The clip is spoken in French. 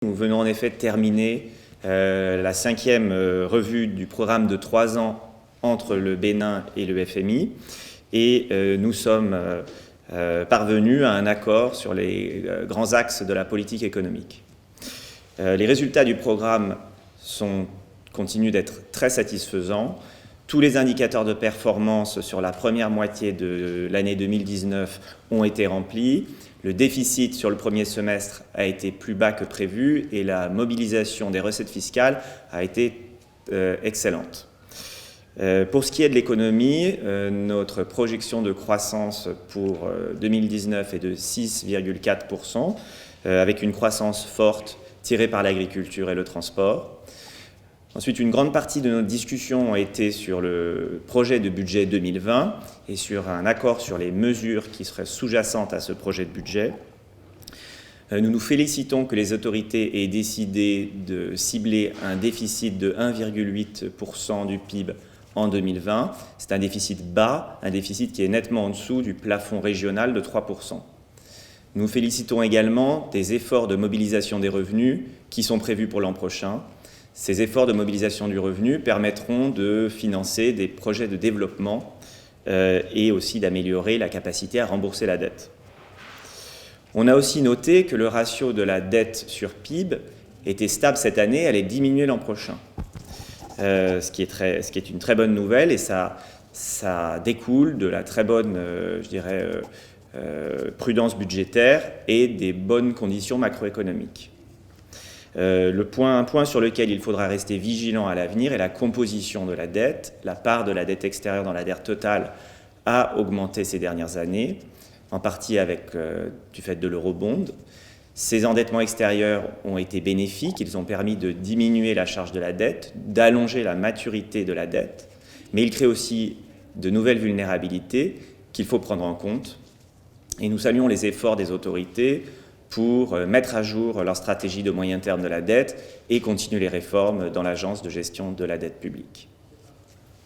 Nous venons en effet de terminer la 5e revue du programme de 3 ans entre le Bénin et le FMI et nous sommes parvenus à un accord sur les grands axes de la politique économique. Les résultats du programme continuent d'être très satisfaisants. Tous les indicateurs de performance sur la première moitié de l'année 2019 ont été remplis. Le déficit sur le premier semestre a été plus bas que prévu et la mobilisation des recettes fiscales a été excellente. Pour ce qui est de l'économie, notre projection de croissance pour 2019 est de 6,4%, avec une croissance forte tirée par l'agriculture et le transport. Ensuite, une grande partie de notre discussion a été sur le projet de budget 2020 et sur un accord sur les mesures qui seraient sous-jacentes à ce projet de budget. Nous nous félicitons que les autorités aient décidé de cibler un déficit de 1,8% du PIB en 2020. C'est un déficit bas, un déficit qui est nettement en dessous du plafond régional de 3%. Nous nous félicitons également des efforts de mobilisation des revenus qui sont prévus pour l'an prochain. Ces efforts de mobilisation du revenu permettront de financer des projets de développement et aussi d'améliorer la capacité à rembourser la dette. On a aussi noté que le ratio de la dette sur PIB était stable cette année, allait diminuer l'an prochain, ce qui est une très bonne nouvelle et ça découle de la très bonne, prudence budgétaire et des bonnes conditions macroéconomiques. Un point sur lequel il faudra rester vigilant à l'avenir est la composition de la dette. La part de la dette extérieure dans la dette totale a augmenté ces dernières années, en partie du fait de l'eurobond. Ces endettements extérieurs ont été bénéfiques, ils ont permis de diminuer la charge de la dette, d'allonger la maturité de la dette, mais ils créent aussi de nouvelles vulnérabilités qu'il faut prendre en compte. Et nous saluons les efforts des autorités pour mettre à jour leur stratégie de moyen terme de la dette et continuer les réformes dans l'agence de gestion de la dette publique.